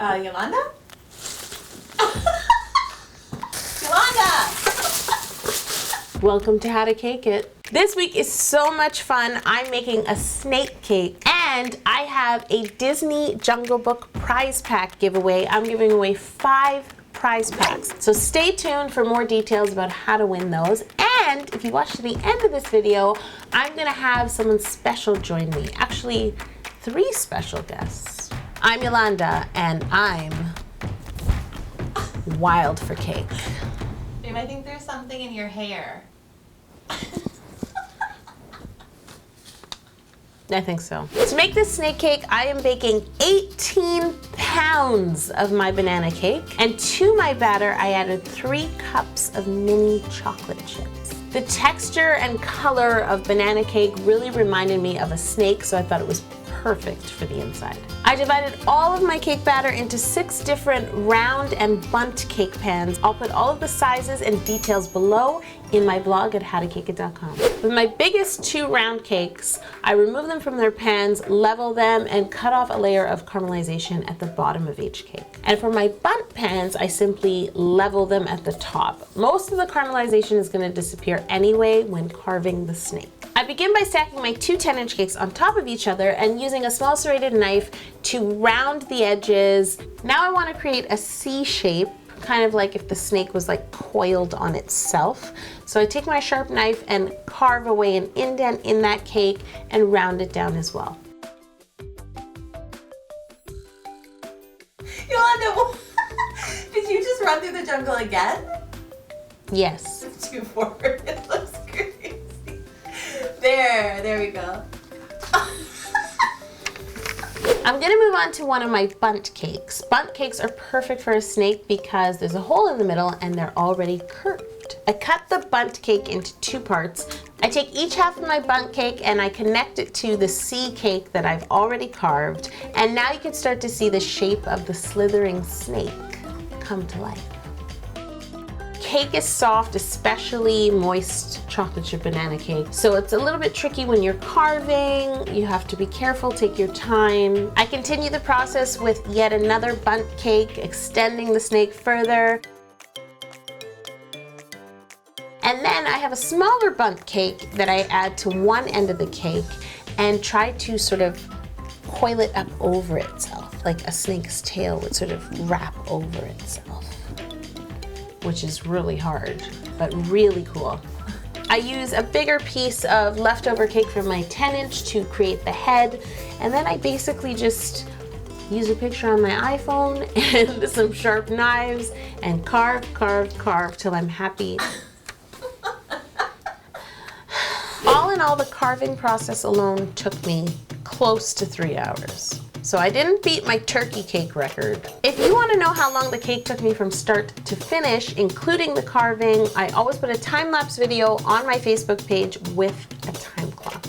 Yolanda? Yolanda! Welcome to How to Cake It. This week is so much fun. I'm making a snake cake and I have a Disney Jungle Book prize pack giveaway. I'm giving away 5 prize packs. So stay tuned for more details about how to win those. And if you watch to the end of this video, I'm gonna have someone special join me. Actually, 3 special guests. I'm Yolanda and I'm wild for cake. Babe, I think there's something in your hair. I think so. To make this snake cake, I am baking 18 pounds of my banana cake, and to my batter, I added 3 cups of mini chocolate chips. The texture and color of banana cake really reminded me of a snake, so I thought it was perfect for the inside. I divided all of my cake batter into 6 different round and bundt cake pans. I'll put all of the sizes and details below in my blog at howtocakeit.com. With my biggest 2 round cakes, I remove them from their pans, level them, and cut off a layer of caramelization at the bottom of each cake. And for my bundt pans, I simply level them at the top. Most of the caramelization is going to disappear anyway when carving the snake. I begin by stacking my 2 10-inch cakes on top of each other and using a small serrated knife to round the edges. Now I want to create a C shape, kind of like if the snake was like coiled on itself. So I take my sharp knife and carve away an indent in that cake and round it down as well. Yolanda, did you just run through the jungle again? Yes. It's too forward, it looks crazy. There we go. I'm gonna move on to one of my bundt cakes. Bundt cakes are perfect for a snake because there's a hole in the middle and they're already curved. I cut the bundt cake into 2 parts. I take each half of my bundt cake and I connect it to the C cake that I've already carved. And now you can start to see the shape of the slithering snake come to life. Cake is soft, especially moist chocolate chip banana cake. So it's a little bit tricky when you're carving. You have to be careful, take your time. I continue the process with yet another bundt cake, extending the snake further. And then I have a smaller bundt cake that I add to one end of the cake and try to sort of coil it up over itself, like a snake's tail would sort of wrap over itself, which is really hard, but really cool. I use a bigger piece of leftover cake from my 10-inch to create the head, and then I basically just use a picture on my iPhone and some sharp knives and carve till I'm happy. All in all, the carving process alone took me close to 3 hours. So I didn't beat my turkey cake record. If you want to know how long the cake took me from start to finish, including the carving, I always put a time-lapse video on my Facebook page with a time clock.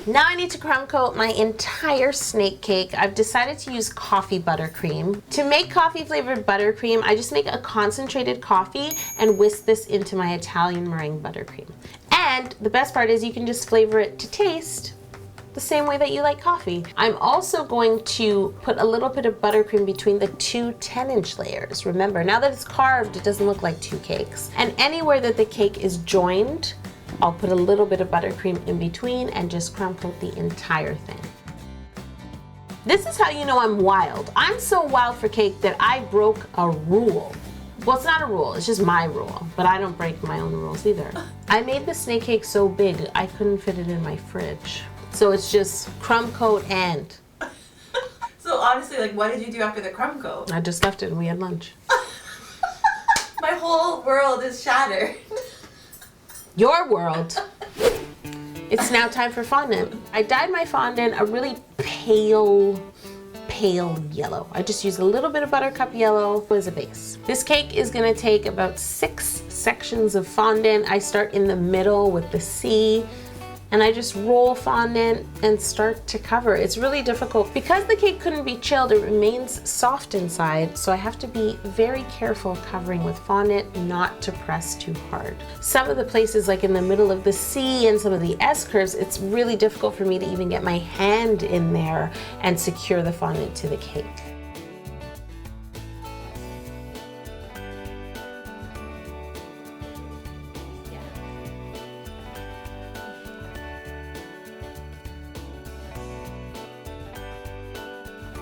Now I need to crumb coat my entire snake cake. I've decided to use coffee buttercream. To make coffee flavored buttercream, I just make a concentrated coffee and whisk this into my Italian meringue buttercream. And the best part is you can just flavor it to taste the same way that you like coffee. I'm also going to put a little bit of buttercream between the 2 10-inch layers. Remember, now that it's carved, it doesn't look like 2 cakes. And anywhere that the cake is joined, I'll put a little bit of buttercream in between and just crumb coat the entire thing. This is how you know I'm wild. I'm so wild for cake that I broke a rule. Well, it's not a rule, it's just my rule, but I don't break my own rules either. I made the snake cake so big, I couldn't fit it in my fridge. So it's just crumb coat and. So honestly, like, what did you do after the crumb coat? I just left it and we had lunch. My whole world is shattered. Your world. It's now time for fondant. I dyed my fondant a really pale yellow. I just used a little bit of buttercup yellow as a base. This cake is gonna take about 6 sections of fondant. I start in the middle with the C, and I just roll fondant and start to cover. It's really difficult. Because the cake couldn't be chilled, it remains soft inside, so I have to be very careful covering with fondant not to press too hard. Some of the places, like in the middle of the C and some of the S curves, it's really difficult for me to even get my hand in there and secure the fondant to the cake.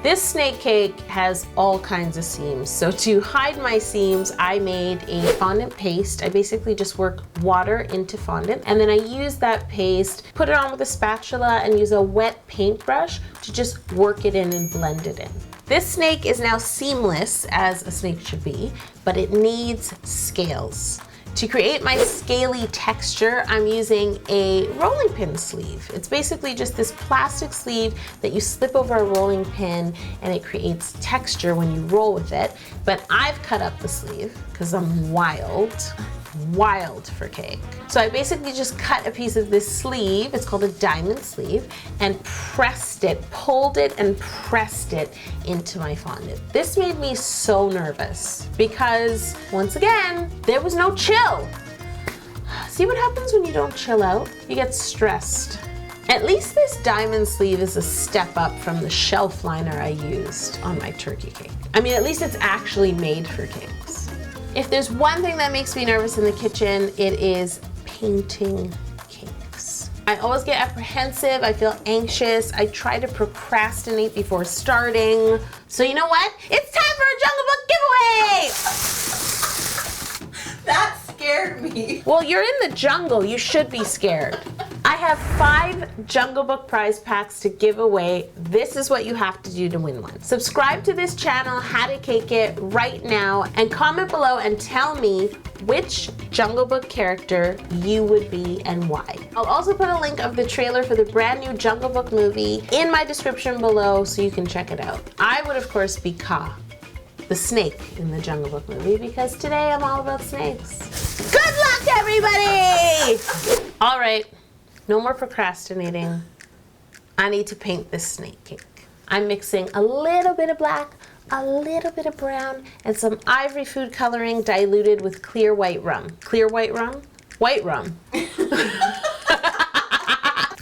This snake cake has all kinds of seams. So to hide my seams, I made a fondant paste. I basically just work water into fondant, and then I use that paste, put it on with a spatula, and use a wet paintbrush to just work it in and blend it in. This snake is now seamless, as a snake should be, but it needs scales. To create my scaly texture, I'm using a rolling pin sleeve. It's basically just this plastic sleeve that you slip over a rolling pin and it creates texture when you roll with it. But I've cut up the sleeve because I'm wild for cake. So I basically just cut a piece of this sleeve, it's called a diamond sleeve, and pressed it, pulled it and pressed it into my fondant. This made me so nervous because, once again, there was no chill. See what happens when you don't chill out? You get stressed. At least this diamond sleeve is a step up from the shelf liner I used on my turkey cake. I mean, at least it's actually made for cakes. If there's one thing that makes me nervous in the kitchen, it is painting cakes. I always get apprehensive, I feel anxious, I try to procrastinate before starting. So you know what? It's time for a Jungle Book giveaway! That scared me. Well, you're in the jungle, you should be scared. I have 5 Jungle Book prize packs to give away. This is what you have to do to win one. Subscribe to this channel, How to Cake It, right now, and comment below and tell me which Jungle Book character you would be and why. I'll also put a link of the trailer for the brand new Jungle Book movie in my description below so you can check it out. I would, of course, be Kaa, the snake in the Jungle Book movie, because today I'm all about snakes. Good luck, everybody! All right. No more procrastinating. I need to paint this snake cake. I'm mixing a little bit of black, a little bit of brown, and some ivory food coloring diluted with clear white rum. Clear white rum? White rum.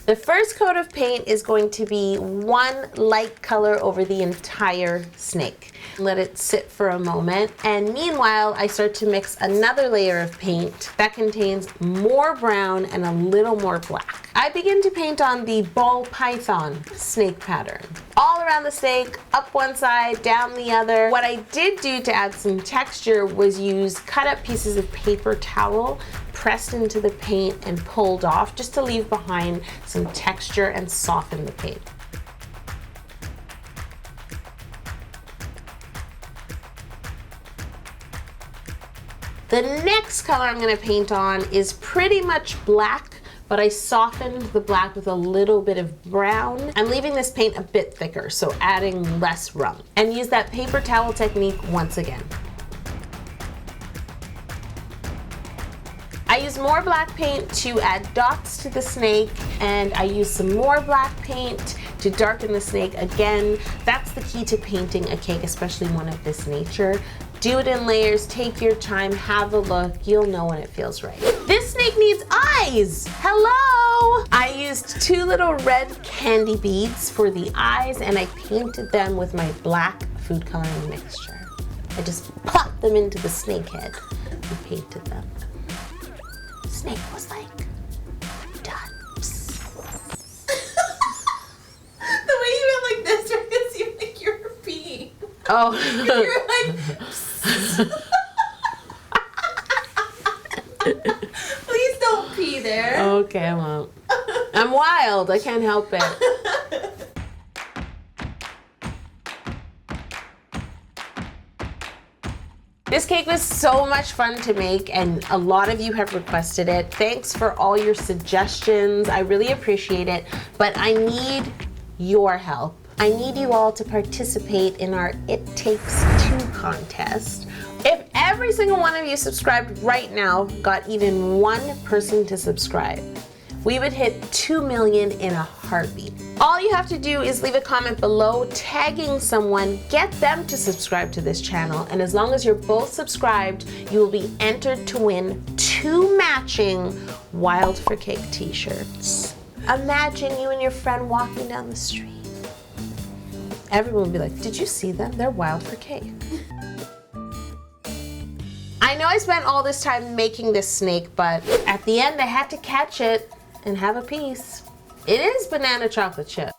The first coat of paint is going to be one light color over the entire snake. Let it sit for a moment, and meanwhile I start to mix another layer of paint that contains more brown and a little more black. I begin to paint on the ball python snake pattern. All around the snake, up one side, down the other. What I did do to add some texture was use cut up pieces of paper towel, pressed into the paint and pulled off just to leave behind some texture and soften the paint. The next color I'm going to paint on is pretty much black, but I softened the black with a little bit of brown. I'm leaving this paint a bit thicker, so adding less rum. And use that paper towel technique once again. I use more black paint to add dots to the snake, and I use some more black paint to darken the snake again. That's the key to painting a cake, especially one of this nature. Do it in layers, take your time, have a look. You'll know when it feels right. This snake needs eyes. Hello! I used 2 little red candy beads for the eyes, and I painted them with my black food coloring mixture. I just popped them into the snake head and painted them. The snake was like, done. The way you went like this made it seem like you were peeing. Oh. You're like, please don't pee there. Okay, I won't. I'm wild, I can't help it. This cake was so much fun to make, and a lot of you have requested it. Thanks for all your suggestions. I really appreciate it, but I need your help. I need you all to participate in our It Takes Two contest. If every single one of you subscribed right now got even one person to subscribe, we would hit 2 million in a heartbeat. All you have to do is leave a comment below tagging someone, get them to subscribe to this channel, and as long as you're both subscribed, you will be entered to win 2 matching Wild for Cake t-shirts. Imagine you and your friend walking down the street. Everyone would be like, did you see them? They're wild for cake. I know I spent all this time making this snake, but at the end I had to catch it and have a piece. It is banana chocolate chip.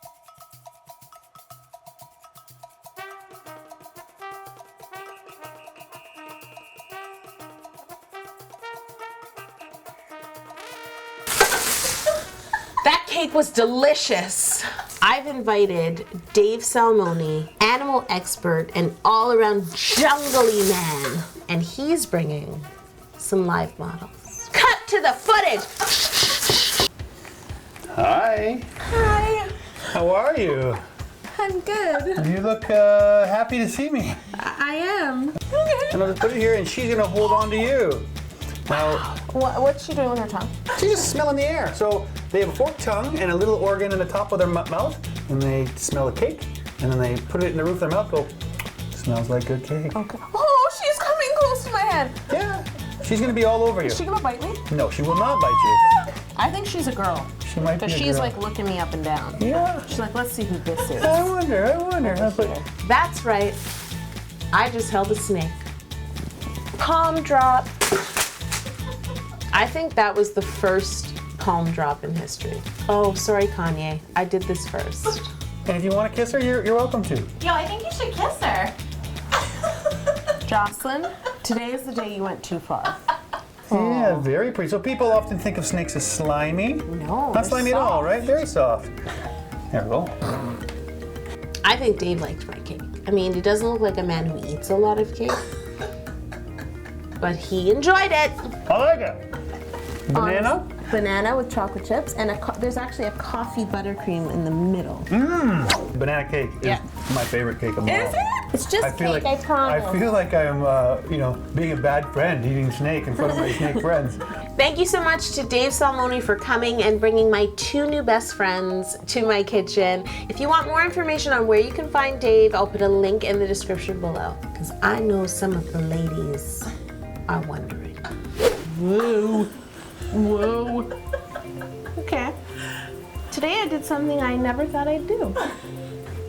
That cake was delicious. I've invited Dave Salmoni, animal expert and all-around jungly man, and he's bringing some live models. Cut to the footage. Hi. Hi. How are you? I'm good. You look happy to see me. I am. And I'll just put it here, and she's gonna hold on to you. Now, What's she doing with her tongue? she's just smelling the air. So they have a forked tongue and a little organ in the top of their mouth, and they smell the cake, and then they put it in the roof of their mouth. Go, smells like good cake. Okay. Oh, she's coming close to my head. Yeah. She's gonna be all over you. Is she gonna bite me? No, she will not bite you. I think she's a girl. She might be a Because she's girl. like looking me up and down. Yeah. She's like, let's see who this is. I wonder. How about That's right. I just held a snake. Palm drop. I think that was the first palm drop in history. Oh, sorry, Kanye. I did this first. And if you want to kiss her, you're welcome to. Yo, I think you should kiss her. Jocelyn, today is the day you went too far. Yeah, very pretty. So people often think of snakes as slimy. No, Not slimy at all, right? Very soft. There we go. I think Dave liked my cake. I mean, he doesn't look like a man who eats a lot of cake, but he enjoyed it. I like it. Banana? Banana with chocolate chips, and there's actually a coffee buttercream in the middle. Banana cake is my favorite cake of all. Is it? It's just I feel cake, like I promise. I feel like I'm, being a bad friend eating snake in front of my snake friends. Thank you so much to Dave Salmoni for coming and bringing my two new best friends to my kitchen. If you want more information on where you can find Dave, I'll put a link in the description below, because I know some of the ladies are wondering. Whoa. Okay. Today I did something I never thought I'd do.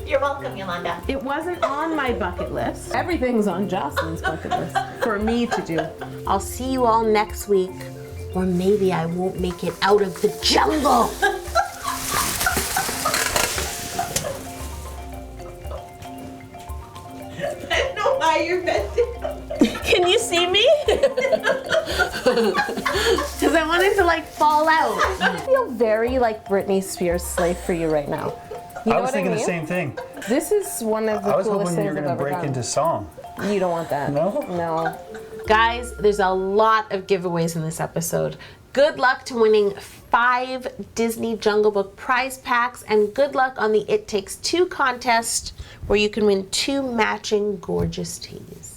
You're welcome, Yolanda. It wasn't on my bucket list. Everything's on Jocelyn's bucket list for me to do. I'll see you all next week, or maybe I won't make it out of the jungle. I don't know why you're bending. Can you see me? Because I wanted to fall out. I feel very like Britney Spears' slave for you right now. You know I was what thinking I mean? the same thing. This is one of the I was coolest hoping you things were I've going to ever break done. into song. You don't want that. No? No. Guys, there's a lot of giveaways in this episode. Good luck to winning 5 Disney Jungle Book prize packs, and good luck on the It Takes Two contest, where you can win 2 matching gorgeous teas.